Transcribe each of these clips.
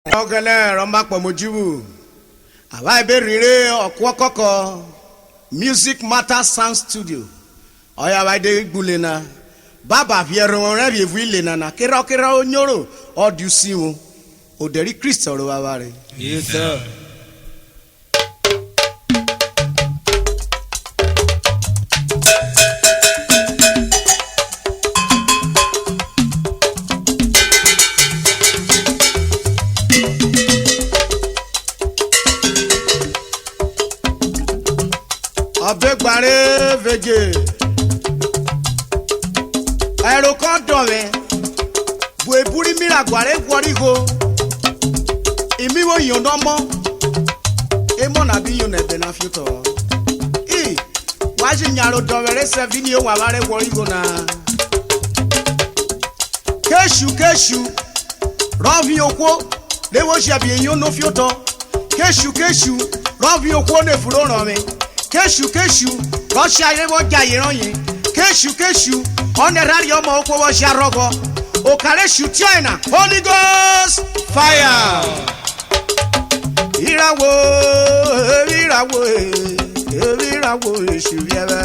Ogene Roma Pomojibu. Awa ebe rire okwokoko Music Matter Sound Studio. Oya wa de gbulena. Baba fiero won re bi ilena na kira onyoro odusi won. Oderi Kristo ro baba re. Yes sir. Abegbare veje ero kan dore bu eburi miragbare gworigo imi wo yan domo emo na bi yan ebe na future wa ji nyaro dore se vini o wa bare gworigo na keshu rovi okwo le wo se bi yan no future keshu rovi okwo ne furo ran mi keshu Russia ye wo ja yiran yin keshu honorary omo okwo wo sha rogo okareshu China Holy Ghost fire irawo eshu yebe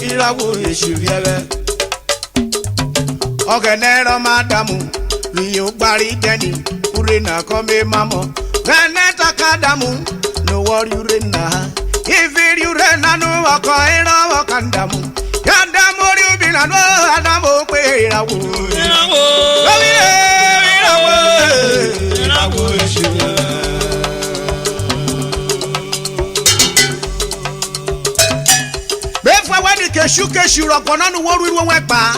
irawo eshu yebe Ogenero madamu Riyo gbari deni Ure na kome mamo Geneta kadamu No worry ure na Ifiri ure na no wako ero wakandamu Kandamu riubina no adamu kwe irawo Irawo eshiwe Befwa wani keshu Rokona no worry uwe pa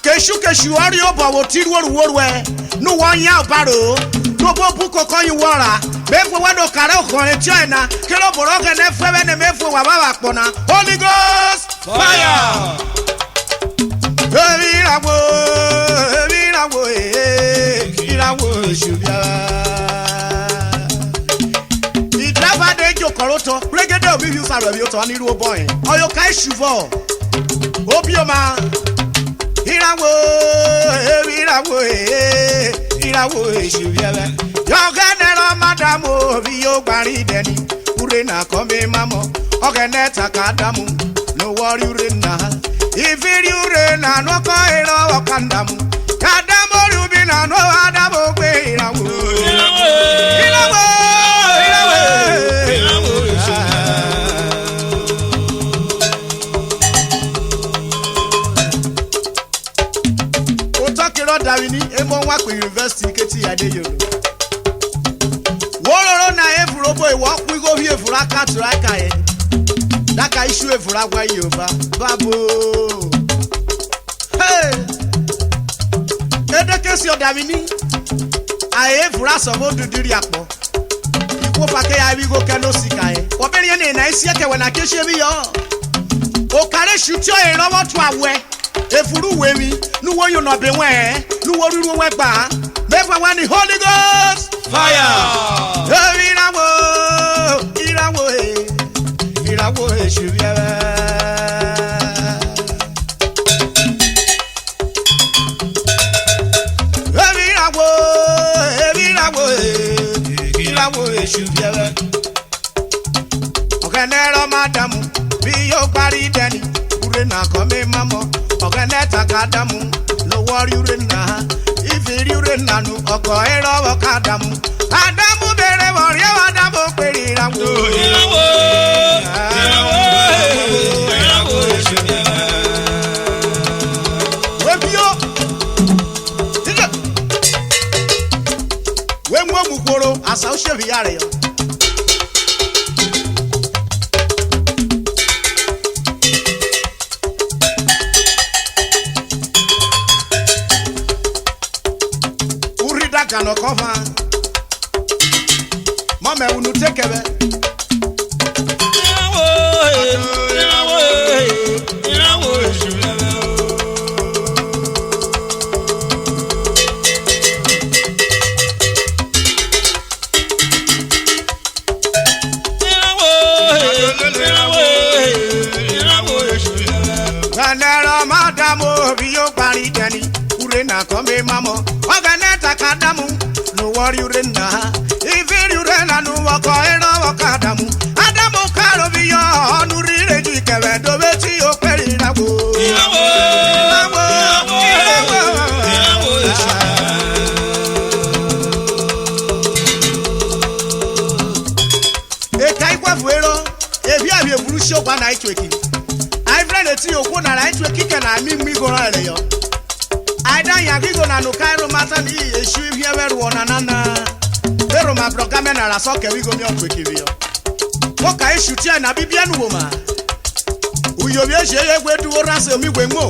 Keshu ori obo wo tiru oruwe nu won yan baro to bo bu koko yin wora be fo wa do kare okorin China kilo boro ke ne fwe ne mefo wa baba pona Holy Ghost fire irawo shubia di driver de jokoroto regede obi use aro bi o to ni ru obo yin oyo kai shuvo obioma irawo eshubiele yogenero madamu bi yo gbari deni ure na kome mamo ogene takadamu no worry ure na ifiri ure na no ko ero okandamu kadamu rubi na no adamu gbe irawo Darini emo wa pe university keti Adeyo wororo na efurobo iwo kwigo bi efura ka traka ye daka issue efura gwa Yoruba babo hey edeke si Darini aye efura so mo dudiri apo ipo pake ya bi go keno sika ye obere ye na isi eke we na keshe bi yo o kare shutio e rowo to awe efuru wewi nuwo yo no be wen nuwo riru we gba mefa wa ni Holy Ghost fire irawo eshubiere irawo eshubiere ogenero madamu bi yo gbari deni ure na kome mamo Ogeneta kadamu no worry ure na ifiri ure na nu oko ero kadamu adamu bere worry adamu peri irawo webio we mo mukoro asa o shebi yare yo Kano cover Mama unu tekebe Ganero madamo biyo bari deni urena kome mamo oganeta kadamu no worry urena ifiri urena no wako era wakadamu adamu karo biyo onurire jikebe do beti o peri rawo e kai kwa fuero ebi abi eburu shogwa na itweki ti okwo na right we kike na mi go ra le yo aida ya gigo na no kairo mata ni esu hie weru ona nana pero ma programe na la so ke we go mi okwe kiri yo wo ka esu ti na bibia nu wo ma uyo bi ese ye gwedu ora se mi gwe mo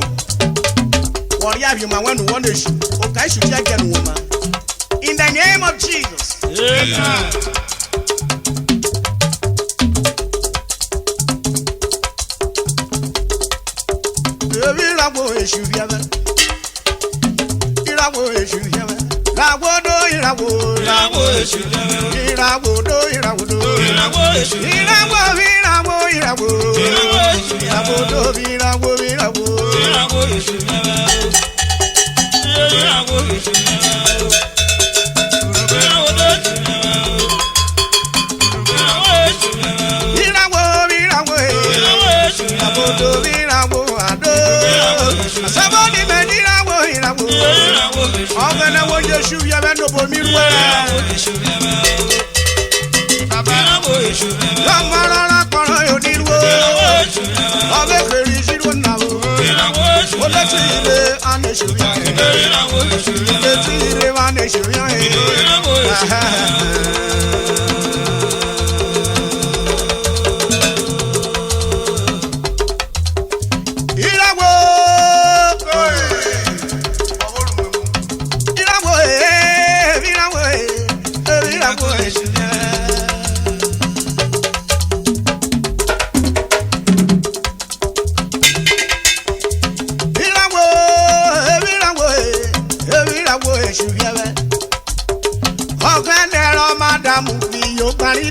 wori abi ma wanu won esu o ka esu ti age nu wo ma in the name of Jesus. Amen. Irawo eshubiaba irawo eshubiaba irawo do irawo eshubiaba irawo do irawo eshubiaba irawo irawo do irawo eshubiaba somebody medirawo irawo ogana wo Jesu ya bendo bomirwe abarawo Jesu amara koro yo dirwo obe keri siro nawo obe tire aneshu ya tire aneshu ya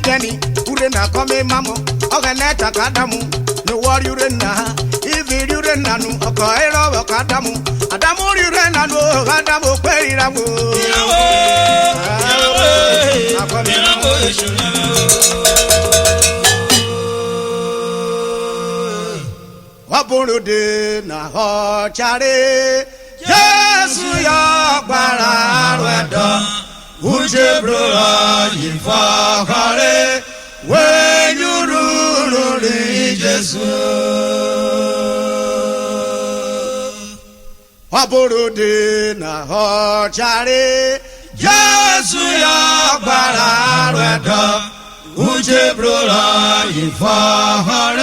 deni urena kome mamo oganeta kadamu no worry urena ifiri urena no okoero kadamu adamu urena no adamu perirawo waborode na ho chare Jesu ya gbara redo Ujebrora yifakare wenyururi Jesu Aborode na hochare Jesu ya gbara redo Ujebrora yifakare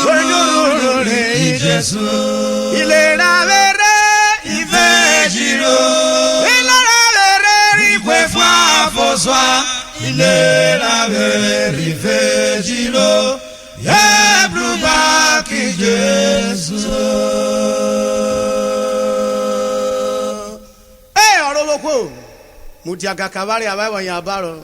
wenyururi Jesu Ilera vere ifejiro Foswa ile la verifejilo yebruba ki Jesu oroloko mutiaga kabari abawo yan abaro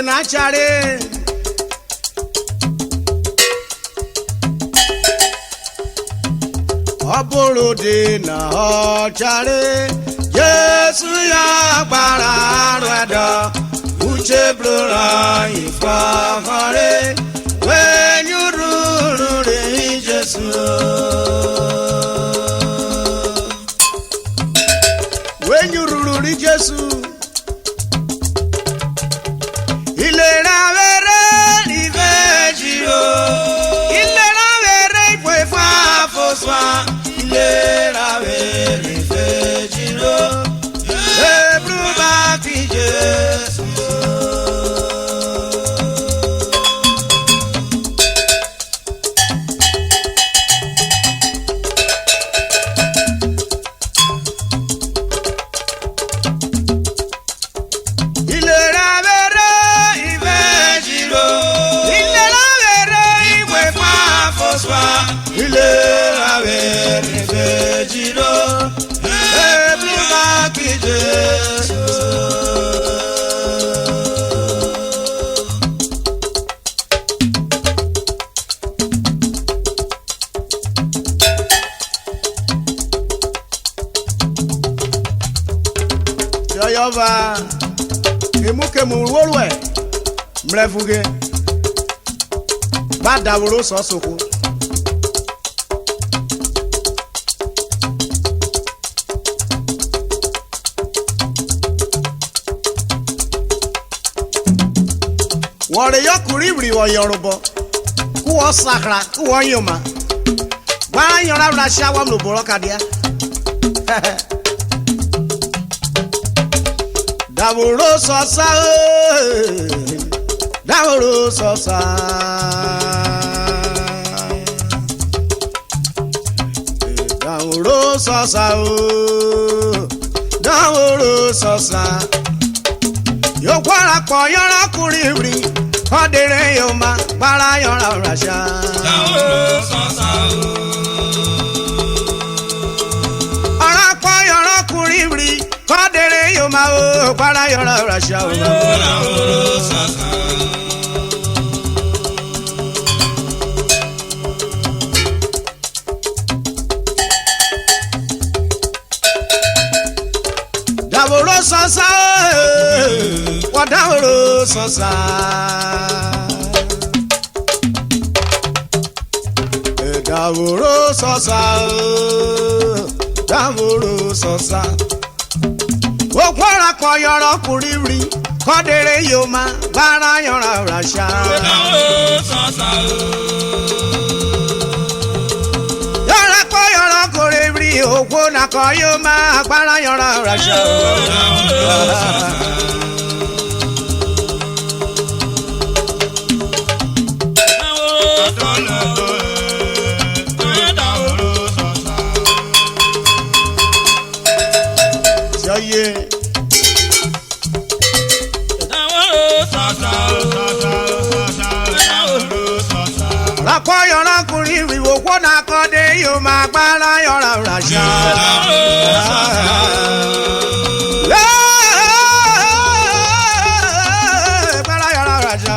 Nachare Aborode na ochare Jesu ya gbara redo uche blora ifafare when you rule Jesu when you rule Jesu Yova. Emuke Muruwe. Mrefuge. Badawuro Sosoko. Wọ́n yọ kúrìbìrì wọ̀ Yorùbá kú wọ́n sàkàrà kú wọ́n yọ̀ mà wọ́n á yọ̀rọ̀ àbúrò aṣá wọ́n lò bọ̀rọ̀ kàdíà. Dàwòrò sọ̀sà dàwòrò sọ̀sà dàwòrò sọ̀sà dàwòrò sọ̀sà yóò kwara pọ̀ yọ̀rọ̀ kúrìbìrì. Ọdẹrẹ yóò máa gbára yọ̀rọ̀ ràṣà. Ọ̀rọ̀ pọ̀ yọ̀rọ̀ kúrìbìrì. Ọdẹrẹ yóò máa gbára yọ̀rọ̀ ràṣà. Dàwòrò sọ̀sà wọ́n dàwòrò sọ̀sà. Dàwòrò sọ̀sà dàwòrò sọ̀sà. Ó kwara pọ̀ yọ̀rọ̀ kúrìbìrì. Kọ́dẹ̀rẹ̀ yóò máa gbára yọ̀rọ̀ ràṣà. Dàwòrò sọ̀sà. Yọ̀rọ̀ pọ̀ yọ̀rọ̀ kúrìbìrì. Òkú nàkọ́ yóò máa gbára yọ̀rọ̀ ràṣà. Dàwòrò sọ̀sà. Lakọ yọrọ kùnrin ìwò kwọ́nà kọ́dé yóò máa gbára yọrọ ràṣà. Gbára yọrọ ràṣà.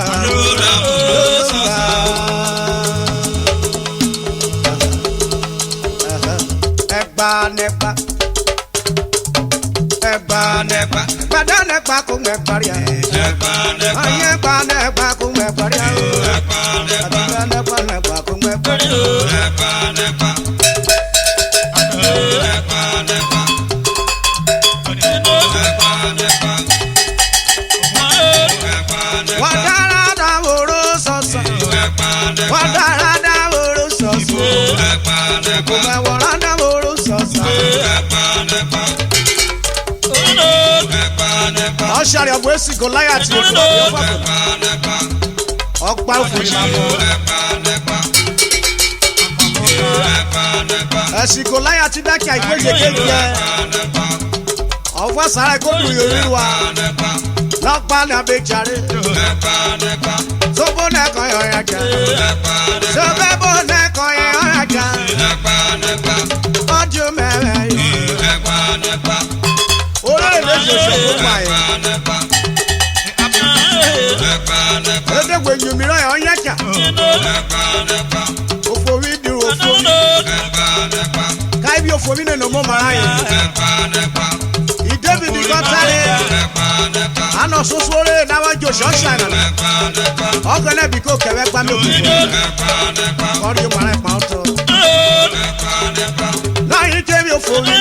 Ẹ̀gbá nẹ́gbá. Ẹ̀gbá nẹ́gbá. Gbàdá nẹ́gbá kò ń ẹ̀gbárí ẹ̀. Ẹ̀gbá nẹ́gbá. Ayé gbá nẹ́gbá kò ń ẹ̀gbárí ẹ̀. Ẹ̀gbá nẹ́gbá. Nẹ́gbá nẹ́gbá kò ń ẹ̀gbárí ẹ̀. Ẹ̀gbá nẹ́gbá. Ẹ̀gbá nẹ́gbá. Wàdàrà dàwòrò sọ̀sọ̀. Wàdàrà dàwòrò sọ̀sọ̀. Kòmẹ̀wọ̀rà dàwòrò sọ̀sọ̀. Ọ̀ṣàrì ọ̀bọ̀ èsì Gòláyátì òfin ọ̀bọ̀ ọ̀gbà òfin ṣàbọ̀. Ẹ̀sìn Gòláyátì dákẹ́ àìgbéjì kéjì ẹ̀. Ọ̀fọ̀ sàrẹ̀ kódù yorí wa. Lọ́pàá ní abẹ́jàre. Sọ́bọ̀ nẹ́kan yọ̀ yà jà. Sọ́bẹ̀bọ̀ nẹ́kan yọ̀ yà jà. Ọdún mẹ́rẹ̀ yìí. Olórí méjì ṣòfò pààyàn. Ẹ̀ẹ́dẹ́gbẹ̀ yòmíràn yọ̀ yà jà. Òfò mi dìrò òfò mi. Káyibí òfò mi nínú mọ́ màrá yẹn. Ìdébìdì kan sáré. Àná soso rẹ̀ dáwájú ṣọ́ọ̀ṣì àná. Ọkàn náà bí kò kẹ̀wé pa mí òkú. Kọ́rí yóò mara ẹ̀pà ọ̀tọ̀. Láyé tẹ́mi òfò mi.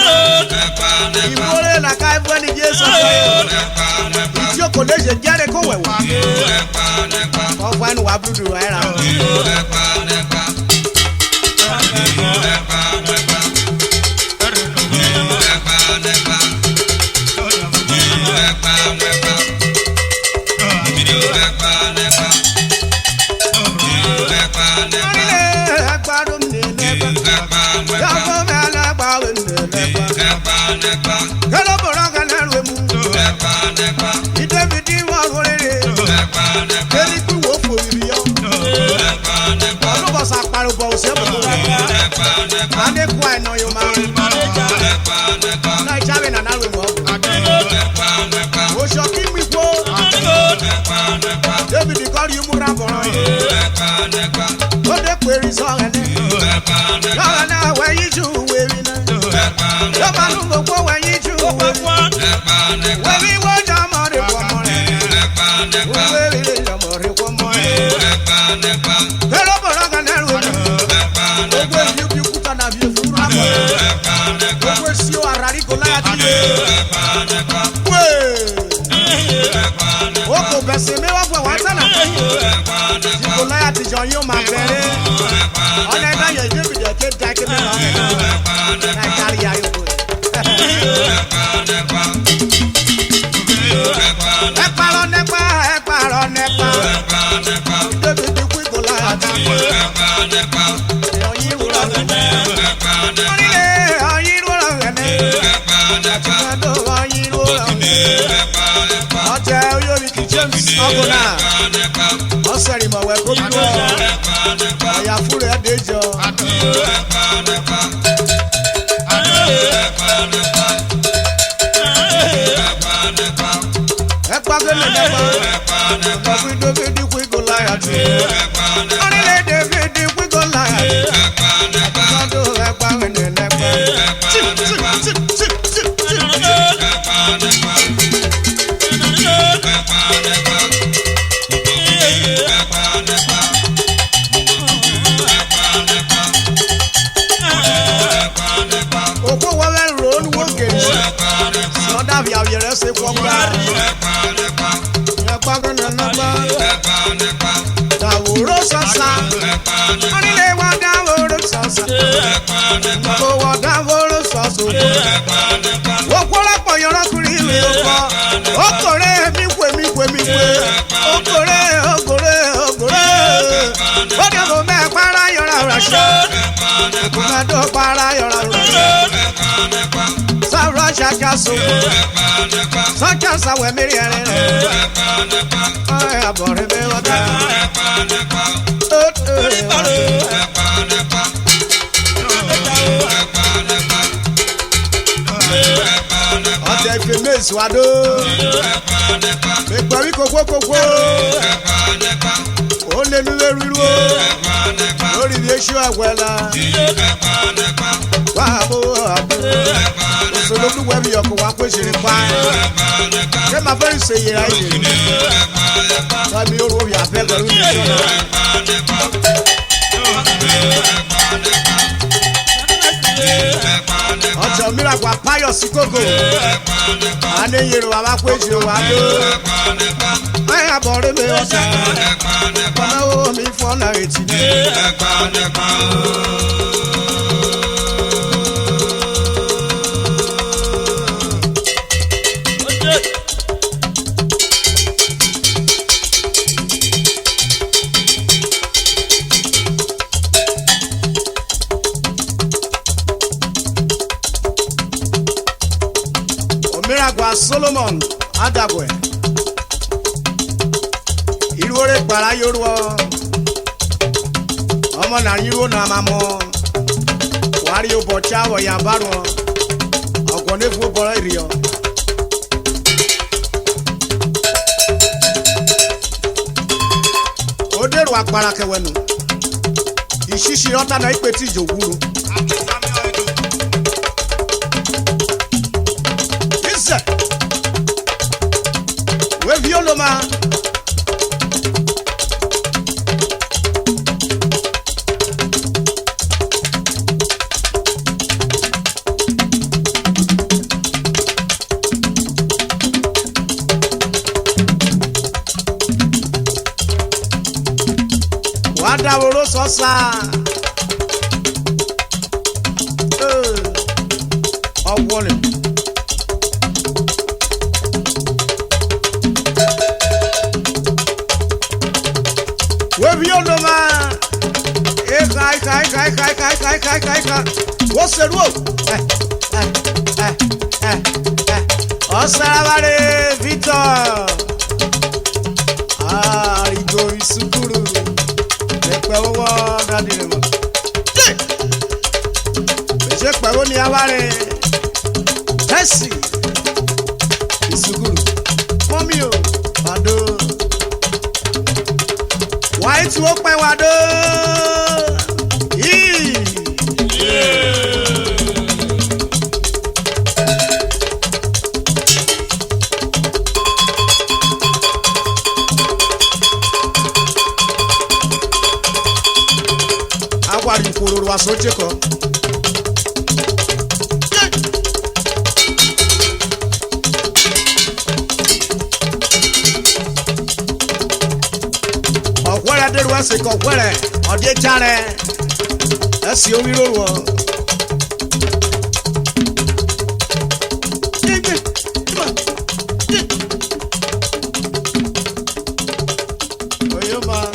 Ìwúrẹ́ làkà ẹ̀fọ́ ni Jésù sọ yẹn. Ìtí o kò lè ṣe jẹ́rẹ̀ kó wẹ̀wà. Ọ̀fọ̀ ẹnu wà búdú ẹ̀ rà. Where Oko si o arari Goliath. Oko bese me wa wa sana. Goliath jo yo ma bere. Ona ida ye David e ke da ke me na. Na kari ayo. Sakasa we meri ere. Ay abore me wata. Ate famous wado. Me pari kokoko. O le nu leru o. Ori bi esu agwela. Wa bo abo. So look where we are going to pa. Say my friend say yeah. Me o ya fe go ni. Ojo mira kwa payo sikogo. Ane yero wa ko eje wa do. Ai abore me o sa. Mama o mi fo na eti. Solomon Adagwe Iruore para yoruo Omo na yiro na mamo Wari obocha wo ya baro Ogone fu boro iriyo Oderu apara kewenu Ishishi ota na ipeti joguru Violoma Wada woro sosa Owole What's the rope? Osaravare Victor. Rigo Isukuru. Lepe owo dadire mo. Beje pewo ni aware. Tesi. Isukuru. Mommy o. Wado. White wo pe wado. Agwari kororo asojeko se kokwere ode jare esi owiro wo oyoma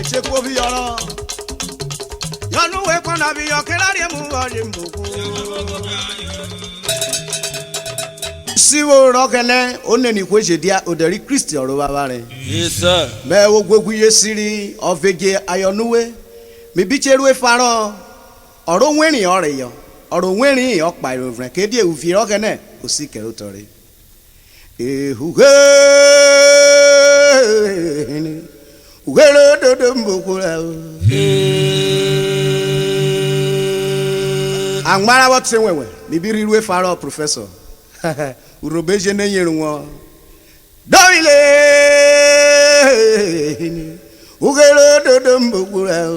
echekwo bi yoro yonu we kona bi yokelari mu ori mbuku siwo rogene oneni kweje dia oderi Kristi oro baba re. Yes sir. Me wo gwegu yesiri Ovedje Ayonuwe mi bicheru efaro oro nwerin ore yo oro nwerin opa irofren kedi eufi rogene osike otori ehuge ugere dodo mbokura angmara wat senwewe mi biriru efaro professor URHOBO ne yeru won doile ugere dodo mbokura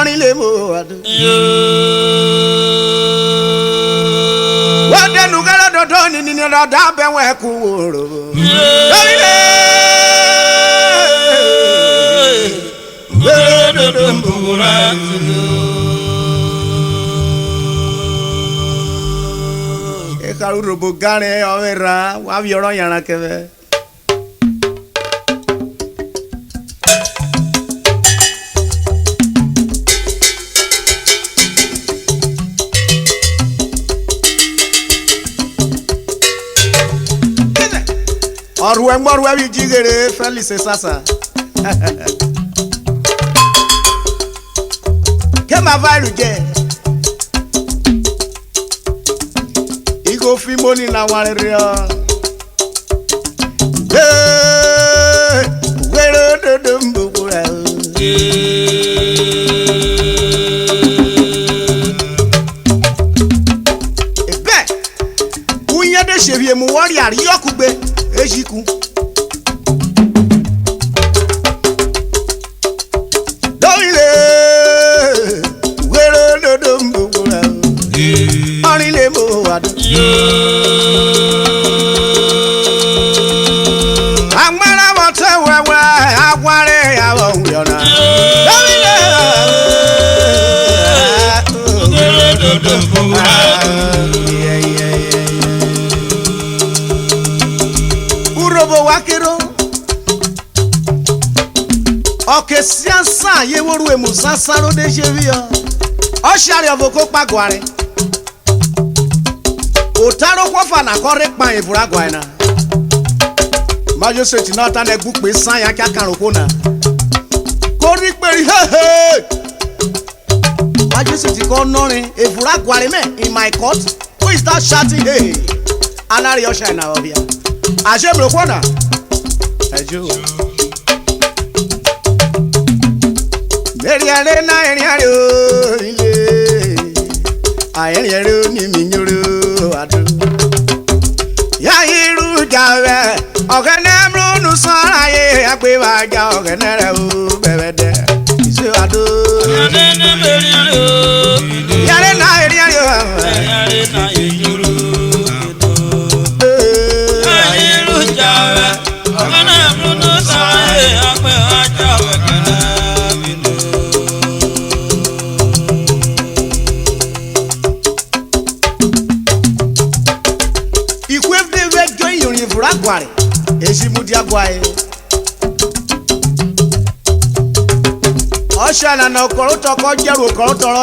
orile mo adu wade nugere dodo ni da be we ku URHOBO doile ugere dodo mbokura URHOBO gane overa wa bioro yana kebe Orwe morwe bi jigere Felice sasa kema vairu je go fi money na warere were dodo mbokura ebe unye de sevie mu wori ari yokugbe ejiku doile were dodo mbokura orile mo wadu amara wote wewe agware ya wona URHOBO wakero oke siansa yeworu emusasaro de jevio o shari ovoko pagware otaro kofa na kore pan evura gwaina majo seti na ta negbu pe san ya kaka rokona kori peri he majo seti ko norin evura gware me in my court who is that shouting hey anari osha na obia aje rokona ejo meri arena eri o ile ayeri eri ni mi nyoro adu ya iru jawe ogene mrunu saraye agbewaja ogene re o bebede ise adu ogene meri o yare na eri o yare na yuru iru jawe ogene mrunu saraye agbewaja ogene Agware ejimudi agwae oshana na okoroto ko jeru okoroto ro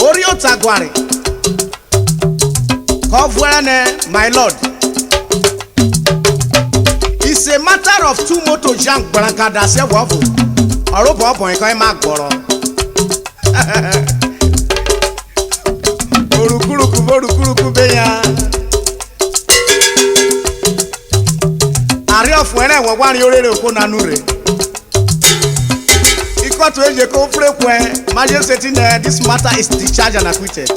ori otagware ko fuene my lord. It's a matter of two moto jam brankada se wofu orobo obon ko e ma gboro orukuruku beya Ari of when I was 1 year old, Nanure. Equal to a co frequent, Major setting there, this matter is discharged and acquitted.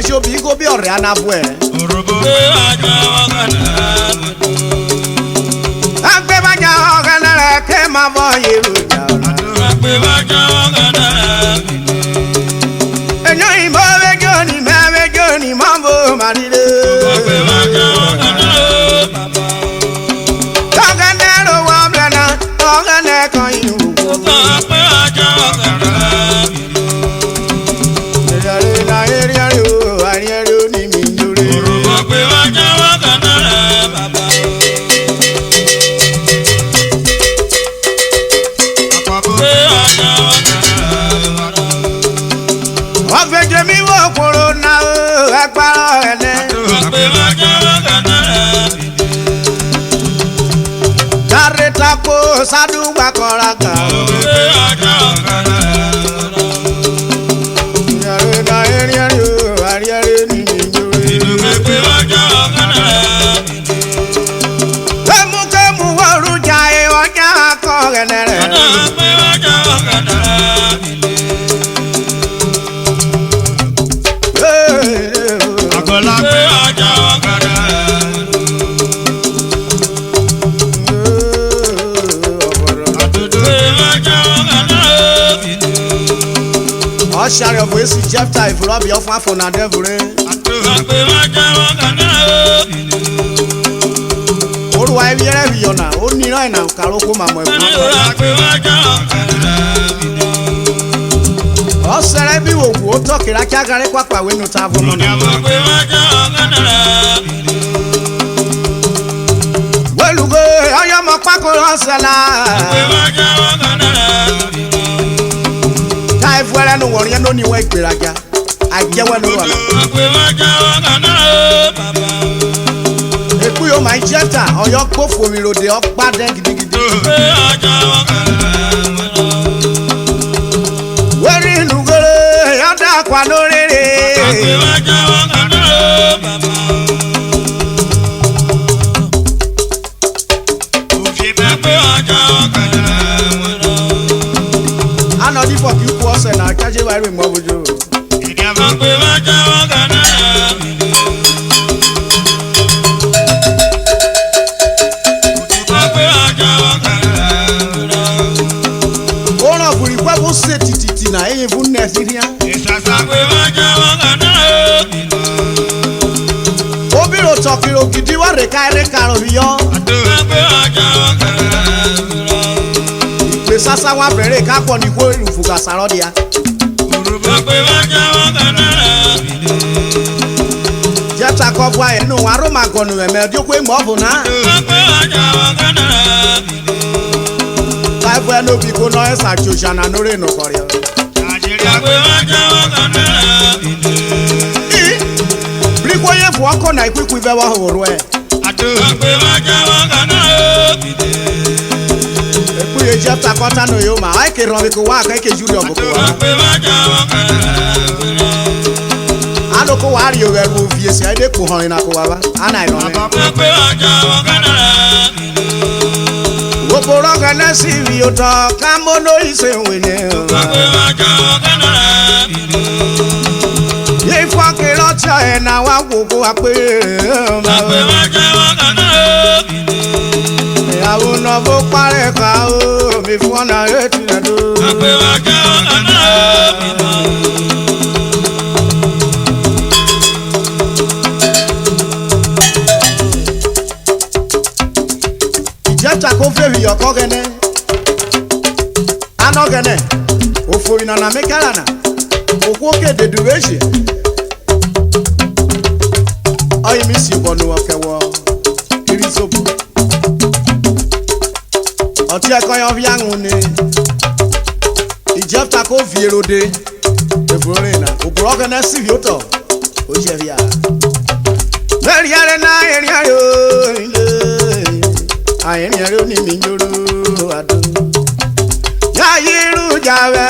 Show big go be or anabwe. Agbe baja ogana ke ma boye ruja. Agbe baja ogana. Enyo imbo be joni mambo marire. Agbe baja ogana. Ogana ro wa blana, ogana kan yu. Agbe baja ogana. Sadu bakoraka. Share your voice with Jeff Ty for Robbie of one for Nadevure. All why we are here now, only right now, Karoko Mamma. Oh, Sarabi will talk it. I can't get a quack when you have one. Well, you go, I am a quack or Fuera no worry, no ni work biraga. I get one over. If you my jetta or your cough for me, the up bad egg. Where in Lugo, Yada Quanore. For you was and I catch you by remove you. All of we will set it in a even Nessidia. Obiro Tokyo, Kidiwa, Recare Carovio. Sasa wa bere ka ko ni ko rufuga sarodia Jeta ko bua enu aroma gonu eme dio ko mo bu na Ka bua no bi ko no esa jojana no re no korio Briko ye fu oko na ikwiku be wa horo e Kuye jeta kota no yo ma ai ke ron ko wa ka ke juri oboko Ano ko wa ri o ga wo vie se ade ko horin na ko wa ba ana iro ne Wo boro ga na si wi o to ka mo no ise wene Ye fa ke ro cha e na wa wo ko wa pe I will not go pare ka o mi fun na reti na do Ape wa ja ogana Jeta ko fe wi oko gene de duweje oyi mi si bonu okewo irisobu oti ekon yo bi anun ni ijefta ko fi erode efurena oburo ke na si yoto o je ria meri are na eri are o ile ayin are oni mi njoro adu ya yiru jawe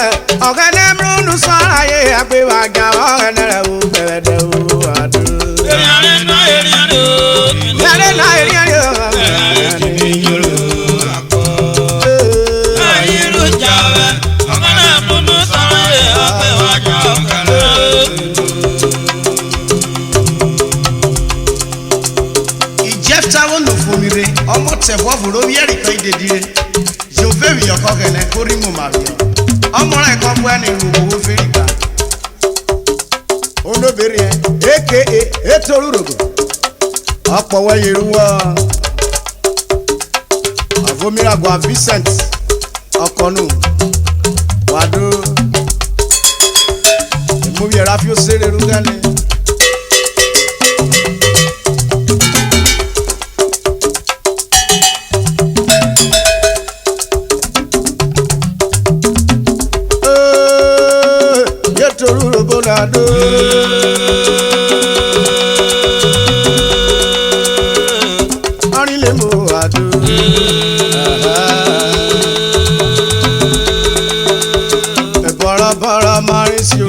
ogene mrunu sara ye agbe wa ga ogene re wo bebe o adu eri are na eri are o eri are o mi njoro ako ya yiru jawe ogene mrunu sara ye agbe wa ga ogene ijefta wonu fumire omo tefo furo bi eri kan dedire je o fe mi yoko gene kori mu ma bi omo re ko bu ani ru wo fe riba ono bere aka etoru rogo opo wa yeru wa avomira gwa Vincent okonu wado mo bi ra fi o sere ru gane ado arile mo ado e bara bara mari si o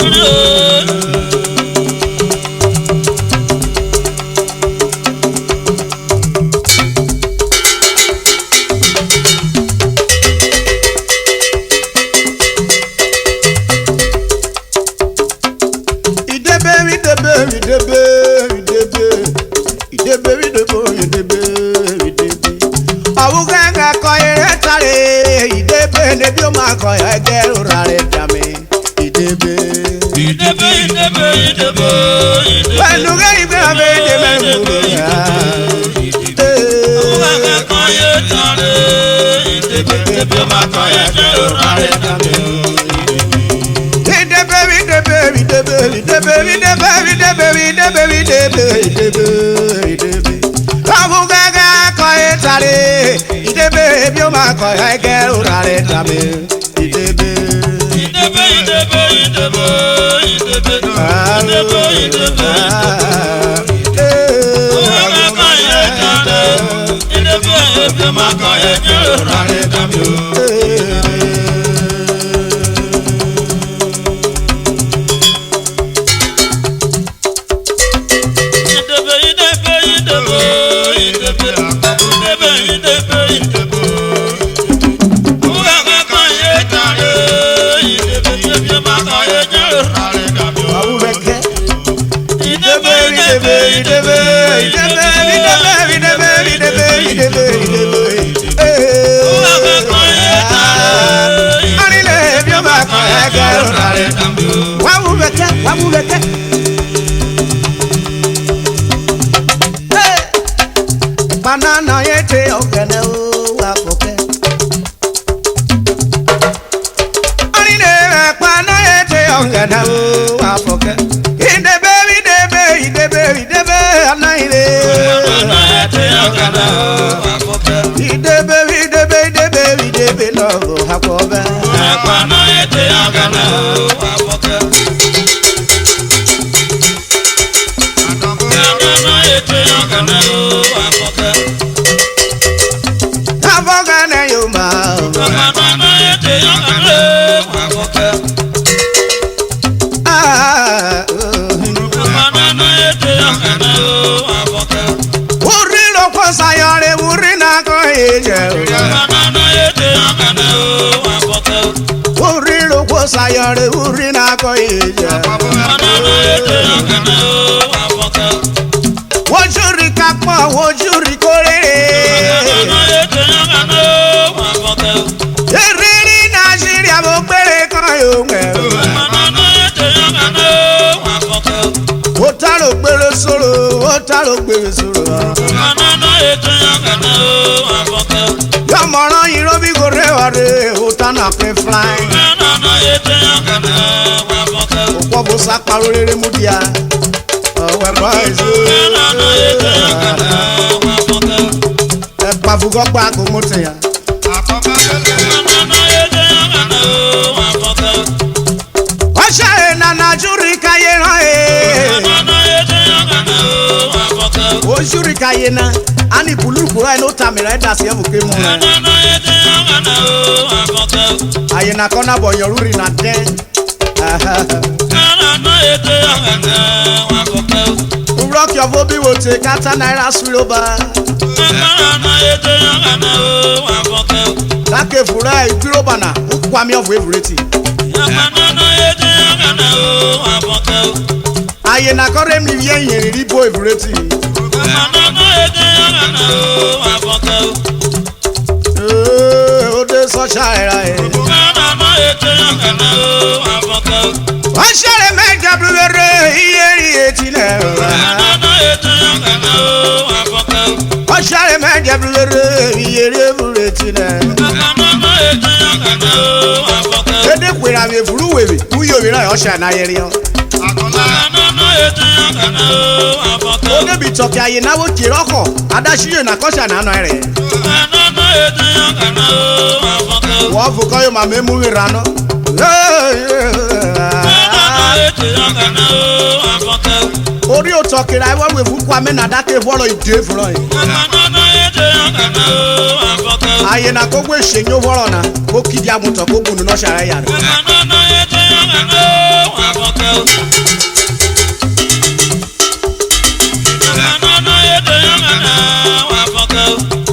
banana yete ogene o wa poke ani ne banana yete ogene o wa poke inde be anaire banana yete ogene o wa poke inde be love hakobe banana yete ogene o wa poke banana yete ogene o wa poke sayore urina ko eje uriro ko sayore urina ko eje wojuri kapo wojuri korere eriri Nigeria mo pere kan yo nwe otaro gbere soro Yamara Irobi Goreware, Utana Fly. bo sa paro rere mudia we boys e pa fugo pa ko mote ya o sha na na juri kaye ran o juri kaye na ani bulu kura no tamira da se mu ke mu aye na kona bo yoruri na den rock your vobi will take kata naira suloba Lake fura igbiro na ukwami of everything aye na kore mi yen yen ribo everything ode so shaira Washere NEGBA iyeri etile Washere NEGBA iyeri etile Ede kwera me furu wewe uyo wi na osha na yeri o Ode bi toki aye na wo kiroko adashiye na kosha na no ere Wo fu koyo ma memu wi rano Ori o tokira I want we kwa me na dake volo ide furo yi aye na ko gwe senyo volo na ko kidi amuto ko bunu no share ya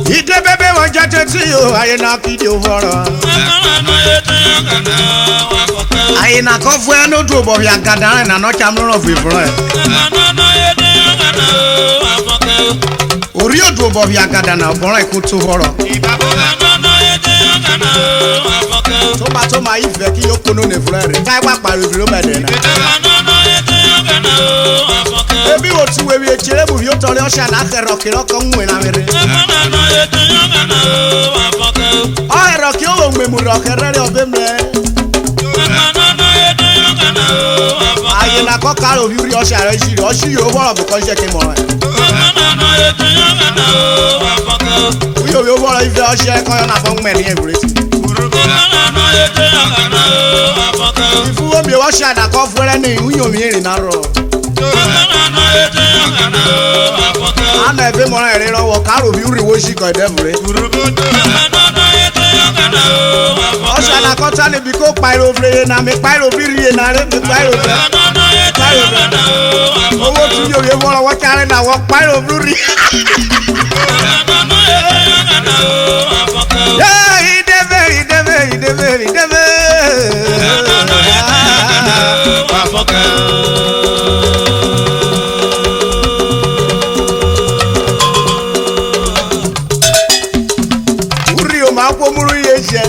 ide bebe won jate ti o aye na kidi o volo aye na ko fu eno du obo ya gada na no chamro of ifro ori odu obo ya gada na oboro ikun to horo to ma ife ki yokono ne frere kai pa paro ifro bede na ebi o ti wewe chere bu yo tori o sha na kero kiro ko nwe na mere o ero ki o nwe mu ro kere obe me aye na ko karo bi ri o sha re jiri o shi yo woro bu ko je ke mo uyo yo woro ife o sha ko yo na fo nwe ni everything ifu o mi o sha na ko fere ni uyo mi rin na ro ana ebe mo ra ere ro karo bi ri wo shi ko devure o sha na ko tani bi ko pairo vre na mi pairo bi ri na re mi pairo owo tu yo ye mo wa kare na wo pairo bluri yeah ideve uri o ma ko muru ye je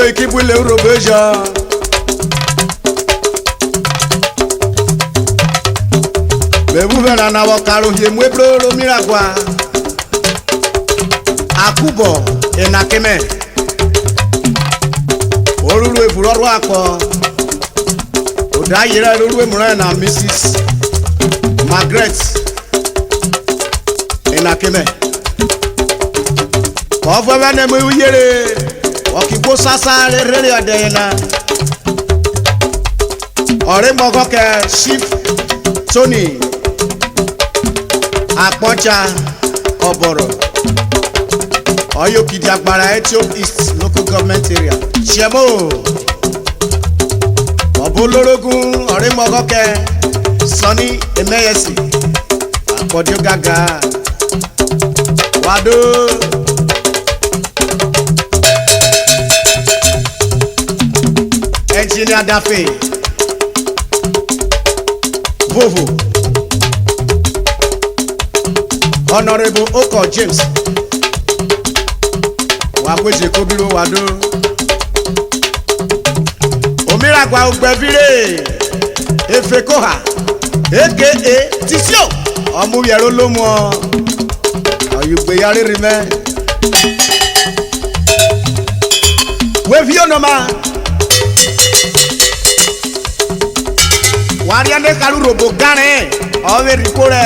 Équipe de l'Ovedje. Mais vous verrez en avoir caro hier, moi le miracle. Akubo et Nakeme. Olulu e furo roi ko. Oda yira olulu e mura na Mrs. Margaret et Nakeme. Ko fo ba na mu yere. Okibo sasa rere adena ore mogo ke chief Tony Akpocha Oboro Oyo kidi agbara Ethiopian East local government area Chemo Obolorogun ore mogo ke Sunny Emeyesi Akpodio Gaga Wado Engineer Dafe Vovo Honorable Oko James Wakweje Kobiro Wado Omiragwa Ugbevire Efekoha aka Tisio ọmú yẹrọ ló mú ọ ọyùgbé yarí rí mẹ wéfi ọ̀nàmá wàrí ẹni kálù rògbò gánrin ọ̀wé rìkó rẹ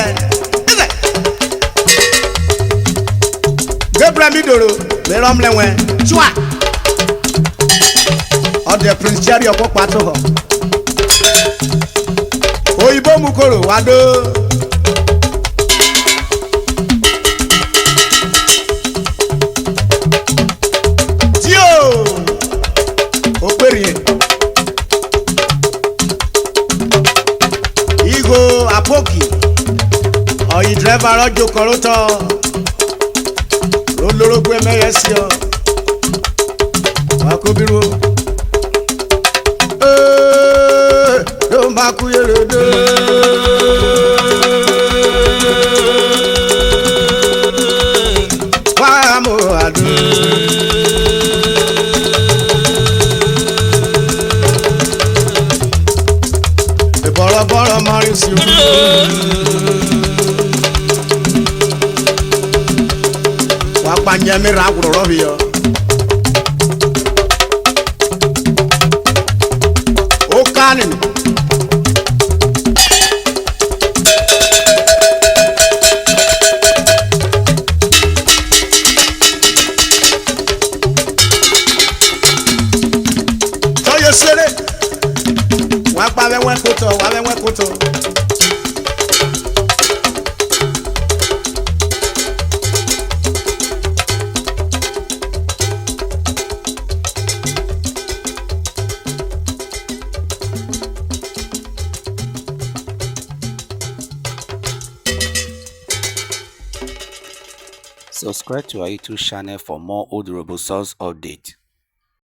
gbẹbrẹ mi dòrò mẹrọm lẹwẹ tíwà ọdẹ Prince Jerry ọkọ pàtó họ òyìnbó mu koro wá dó. Tíò ó pèrè yẹn ìgò àpòkì ọ̀yìn dírẹ́fà rọ́jò kọ̀rọ̀ tọ́ lólórógbé mẹ́yẹ sí ọ wá kó bírú ló máa kú yèrè dé. Wá mo àdó. Ìbọ̀rọ̀bọ̀rọ̀ mọ́rin sí o. Wá pa nyẹ́mi ra àgùrọ̀ bí yọ. Ó ká nínú. Sere wá pa wẹ́wẹ́ kótó wá wẹ́wẹ́ kótó. Subscribe to our YouTube channel for more URHOBO source updates.